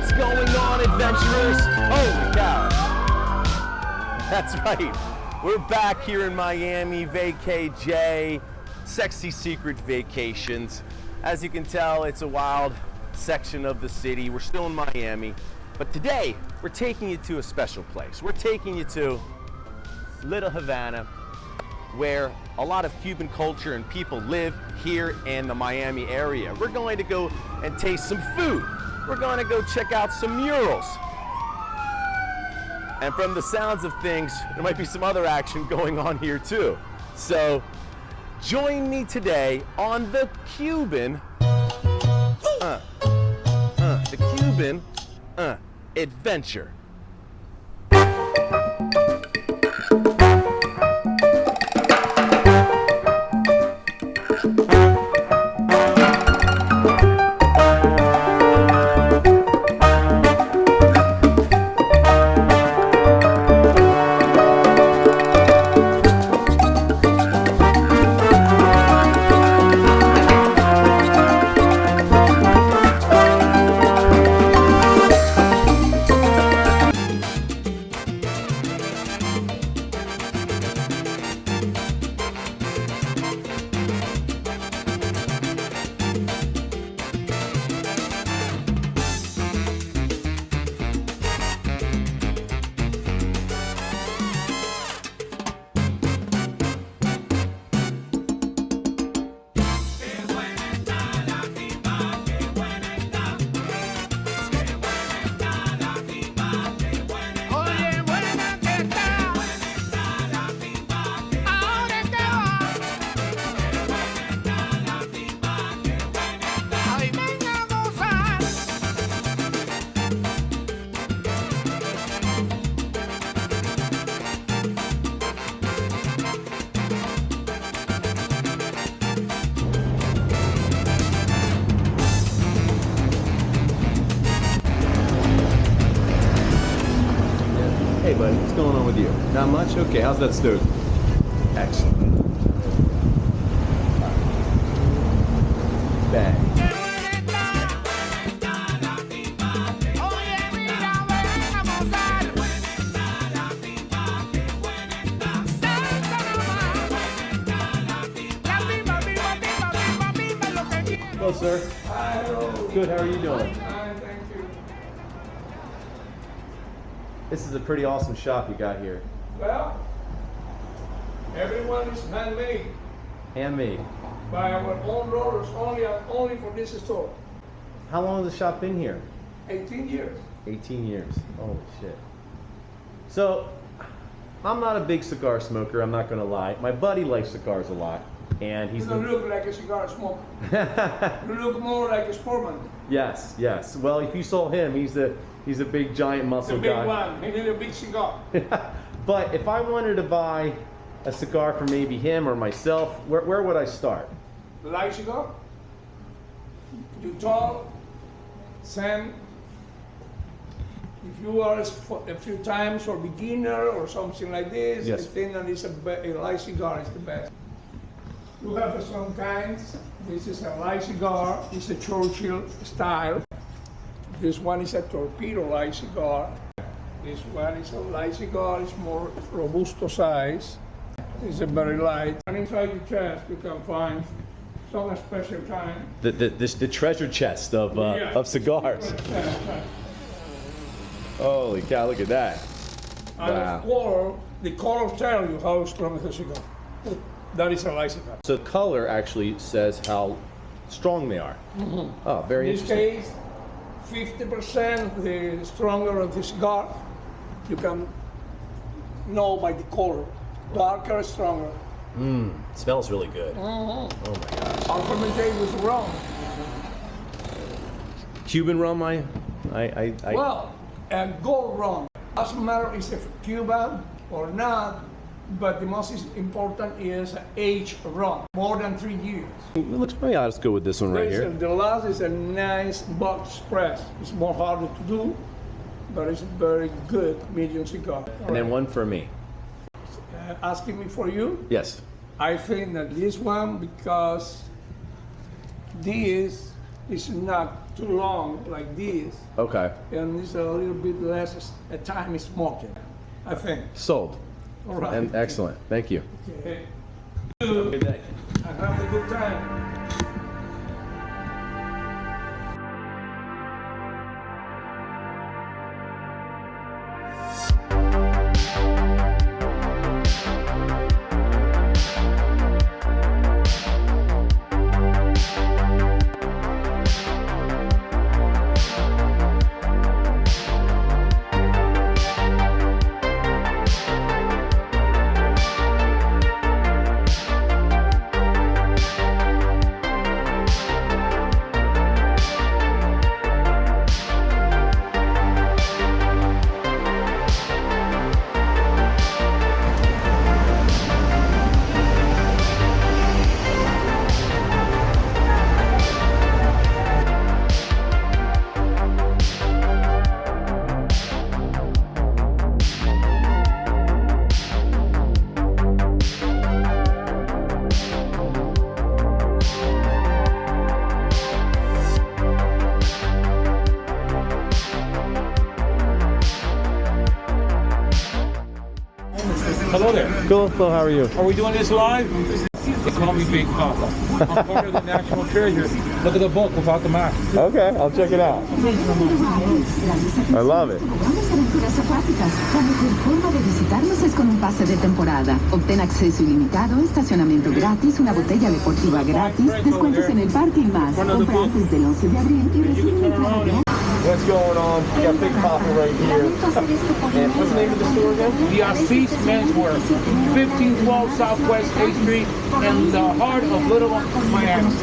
What's going on, adventurers? Holy cow. That's right. We're back here in Miami, Vaca J, Sexy Secret Vacations. As you can tell, it's a wild section of the city. We're still in Miami, but today we're taking you to a special place. We're taking you to Little Havana, where a lot of Cuban culture and people live here in the Miami area. We're going to go and taste some food. We're going to go check out some murals. And from the sounds of things, there might be some other action going on here too. So join me today on the Cuban adventure. Hey buddy, what's going on with you? Not much? Okay, how's that stove? Excellent. Bang. Hello, sir. Hello. Good, how are you doing? Thank you. This is a pretty awesome shop you got here. Well, everyone is handmade Handmade. by our own rollers, only for this store. How long has the shop been here? 18 years. 18 years. Holy shit. So, I'm not a big cigar smoker, I'm not gonna lie. My buddy likes cigars a lot, and he's You don't look like a cigar smoker. You look more like a sportsman. Yes, yes. Well, if you saw him, he's a big giant The muscle big guy. one. He need a big cigar. But if I wanted to buy a cigar for maybe him or myself, where would I start? Light cigar. You tall, Sam. If you are a few times or beginner or something like this, Yes. I think that is a light cigar is the best. You have some kinds. This is a light cigar. It's a Churchill style. This one is a torpedo light cigar. This one is a light cigar. It's more robusto size. It's a very light. And inside the chest, you can find some special kind. The treasure chest of Yeah. of cigars. Holy cow! Look at that. And Wow. the color tell you how strong is the cigar. That is a light cigar. So color actually says how strong they are. Oh, very In this interesting. case, 50% the stronger of the cigar, you can know by the color. Darker, stronger. Smells really good. Oh my gosh. Our fermentation was wrong. Cuban rum, I Well, and gold rum. Doesn't matter if it's Cuban or not, but the most important is aged rum, more than 3 years. It looks pretty odd. Let's go with this one right here. The last is a nice box press. It's more harder to do, but it's a very good medium cigar. And then one for me. Asking me for you, Yes. I think that this one, because this It's not too long like this, Okay. and it's a little bit less at time smoking, I think. Sold. All right. And excellent. Thank you. Okay. Good day. I have a good time. Hello there. Cool. Hello, how are you? Are we doing this live? They call me Big Papa. I'm part of the National Treasure. Look at the book without the map. Okay, I'll check it out. I love it. Aventuras acuáticas. La mejor forma de visitarlos es con un pase de temporada. Obtén acceso ilimitado, estacionamiento gratis, una botella deportiva gratis, descuentos en el parque y más. Compra antes del 11 de abril y recibe mi entrada gratis. What's going on? We got Big Papa right here. And what's the name of the store again? The Assis Menswear, 1512 Southwest A Street, in the heart of Little Miami.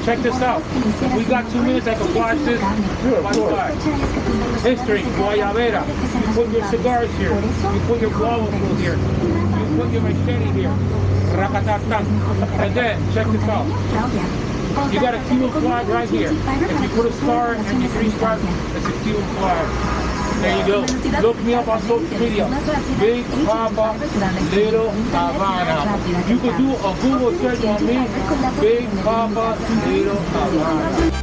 Check this out. If we got 2 minutes, I can flash this. History, Guayabera. You put your cigars here. You put your guava fruit here. You put your machete here. Rakatatan. And then, check this out. You got a Cuban flag right here. If you put a star and you three stripes, it's a Cuban flag. There you go. Look me up on social media. Big Papa, Little Havana. You could do a Google search on me. Big Papa, Little Havana.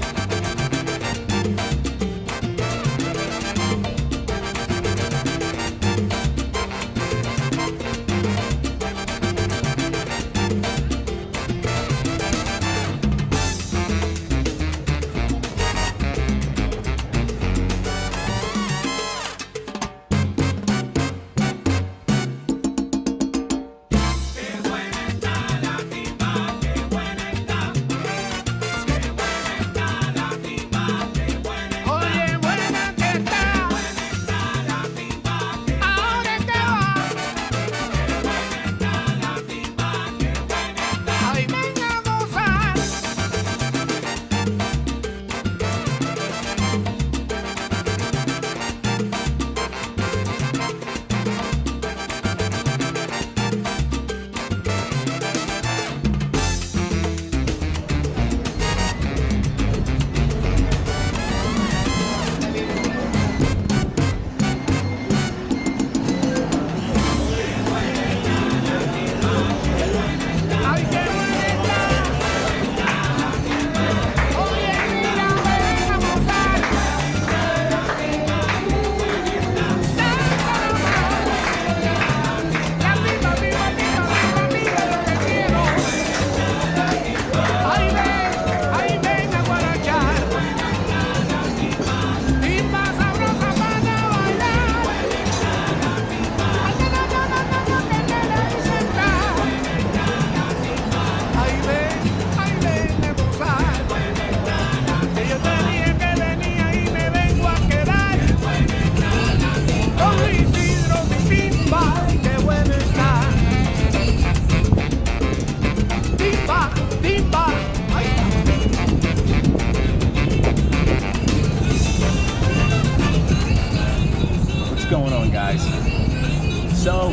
So,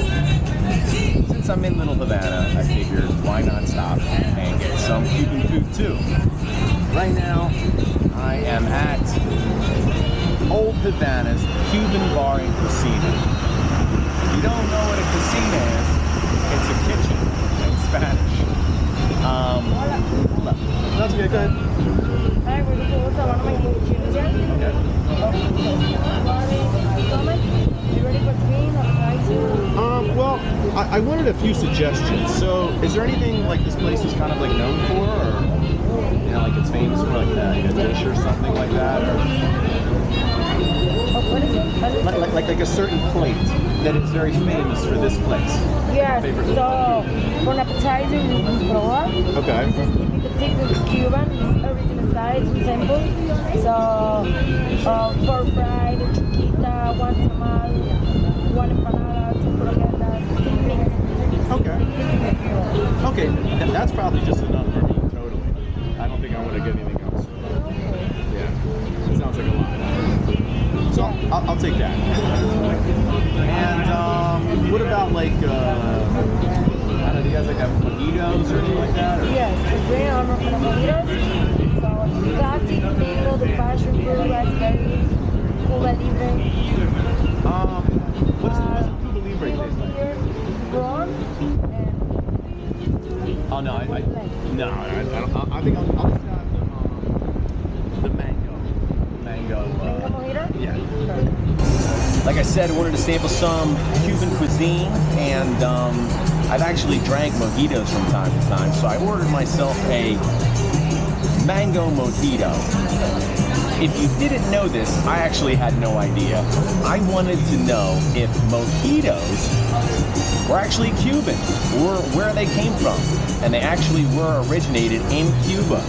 since I'm in Little Havana, I figured why not stop and get some Cuban food too. Right now, I am at Old Havana's Cuban Bar and Cocina. If you don't know what a cocina is, it's a kitchen in Spanish. Hola. That's good, go ahead. Hi, we're Little Havana mango ginger. Okay. You ready for green or spicy? Well, I wanted a few suggestions. So, is there anything like this place is kind of like known for, or you know, like it's famous for like a dish or something like that, or What is it? like a certain plate that is very famous for this place? Yes, Favorite so for an appetizer, you can probar. Okay. This is typical Texas Cuban. It's everything aside, it's simple. So, 4 fried, chiquita, 1 tamal, 1 empanada, 2 croquetas, 6 mix. Okay. Okay, that's probably just enough for me, totally. I don't think I want to get anything else. Yeah, it sounds like a lot. So I'll take that. And what about like, I don't know, do you guys like have mojitos or anything like that? Or? Yes, the green armor for the mojitos. So, classic, mango, the passion fruit, raspberry, Cuba Libre. What's the Cuba Libre taste like? Here, prawn, and Oh no, I don't. I think I'll just have the mango. mango mojito? Yeah. Sure. Like I said, I wanted to sample some Cuban cuisine, and I've actually drank mojitos from time to time, so I ordered myself a mango mojito. If you didn't know this, I actually had no idea. I wanted to know if mojitos were actually Cuban, or where they came from, and they actually were originated in Cuba.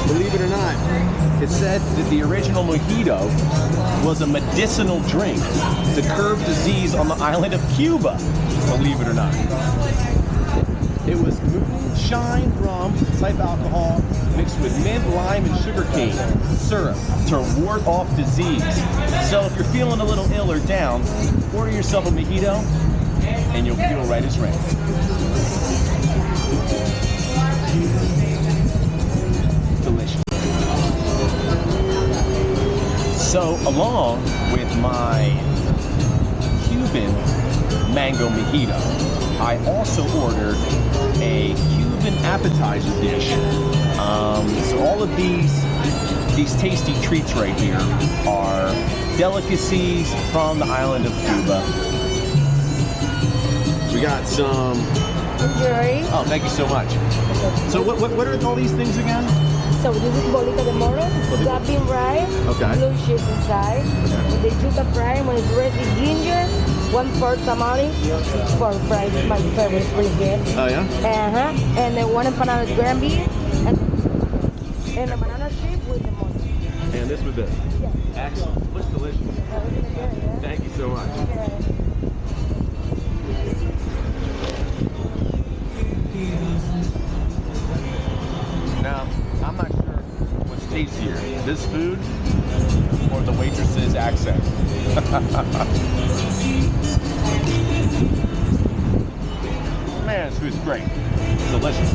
Believe it or not, it said that the original mojito was a medicinal drink to curb disease on the island of Cuba. Believe it or not. It was moonshine rum type alcohol mixed with mint, lime, and sugarcane syrup to ward off disease. So if you're feeling a little ill or down, order yourself a mojito and you'll feel right as rain. Delicious. So along with my Cuban mango mojito, I also ordered a Cuban appetizer dish. So all of these tasty treats right here are delicacies from the island of Cuba. We got some. Enjoy. Oh, thank you so much. So what are all these things again? So this is bolita de moro, black bean rice, Okay. blue cheese inside. With the yuca fry, when it's ready, ginger, 1/4 tamale for fries, my favorite, pretty good. Oh yeah? Uh-huh. And then 1 empanada ground beef, and the banana strip with the mozzarella. And this with this. Yeah. Excellent. Looks delicious. Everything is good, yeah? Thank you so much. Okay. Now, I'm not sure what's tastier, this food or the waitress's accent. Man, this food's great. Delicious.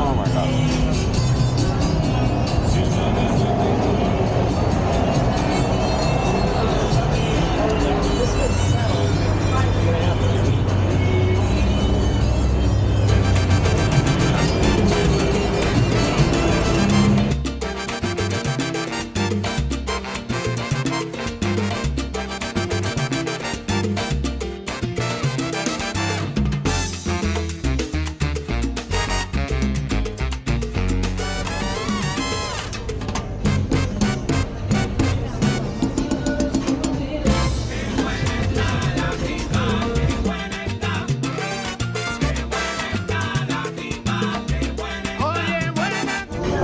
Oh my God.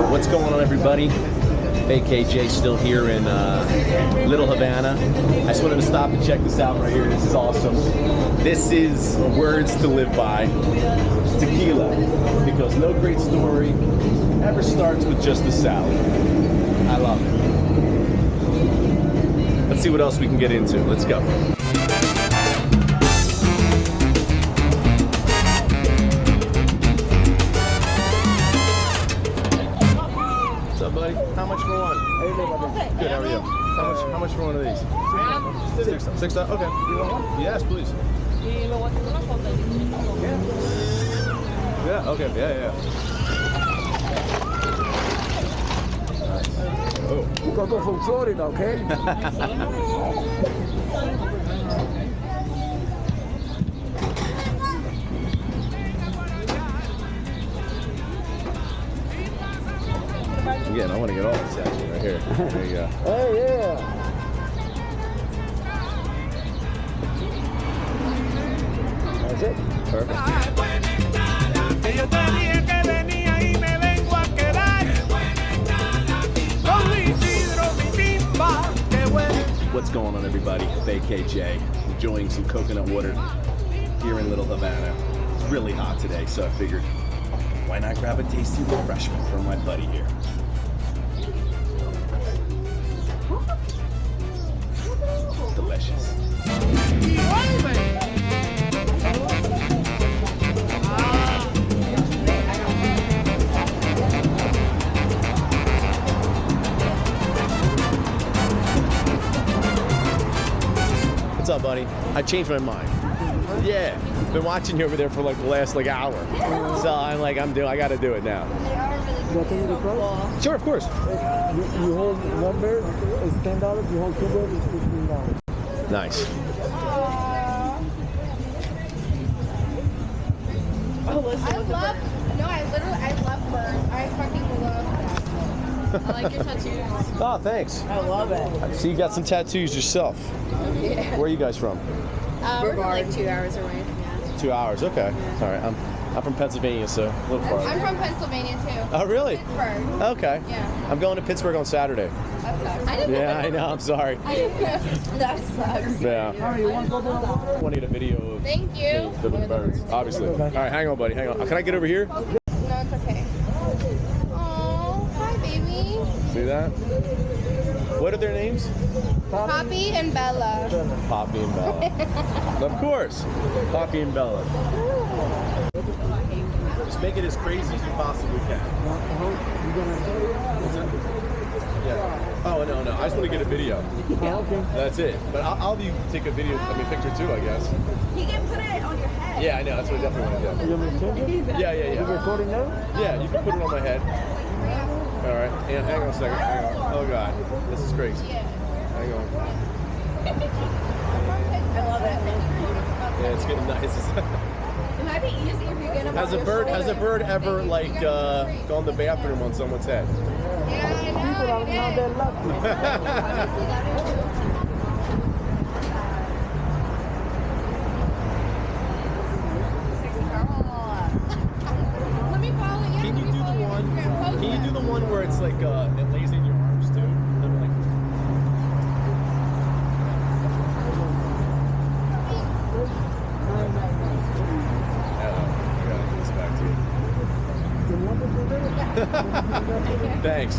What's going on, everybody? Vaca J still here in Little Havana. I just wanted to stop and check this out right here. This is awesome. This is words to live by. Tequila. Because no great story ever starts with just a salad. I love it. Let's see what else we can get into. Let's go. Buddy, how much for one? Good, how are you? How much for one of these? $6. Okay. You want one? Yes, please. Yeah, okay, yeah. Oh. Coco from Florida, okay? Again, I want to get all this action right here. There you go. Oh, yeah. That's it. Perfect. What's going on, everybody? Vaca J, enjoying some coconut water here in Little Havana. It's really hot today, so I figured, why not grab a tasty refreshment from my buddy here? Delicious. What's up, buddy? I changed my mind. Yeah, been watching you over there for like the last hour. So I'm like, I gotta do it now. Sure, of course. You hold one bird, it's $10. You hold two birds, it's $15. Nice. I love birds. I fucking love them. I like your tattoos. Oh, thanks. I love it. So you got some tattoos yourself. Yeah. Where are you guys from? We're from like 2 hours away. Yeah. 2 hours. Okay. Yeah. All right. I'm from Pennsylvania, so a little farther. I'm from Pennsylvania too. Oh, really? Pittsburgh. Okay. Yeah. I'm going to Pittsburgh on Saturday. That sucks. I didn't know. Yeah, I know. I'm sorry. That sucks. Yeah. I want to get a video of Thank you. the birds, obviously. All right, hang on, buddy. Hang on. Can I get over here? No, it's okay. Oh, hi, baby. See that? What are their names? Poppy and Bella. Poppy and Bella. Of course. Poppy and Bella. Just make it as crazy as you possibly can. Yeah. Oh, no. I just want to get a video. Okay. That's it. But I'll have you take a video, picture too, I guess. You can put it on your head. Yeah, I know. That's what I definitely want to do. You want me to change it? Yeah. You recording now? Yeah, you can put it on my head. All right. And hang on a second. Hang on. Oh, God. This is crazy. Hang on. I love it. Yeah, it's getting nice. It might be easy if you get them Has a bird ever gone to the bathroom on someone's head? Yeah, I know. Not that lucky. Let me follow you. Can you do the one? Can you do the one where it's like it lays in your arms too? And then like. I gotta give this back to you. Thanks.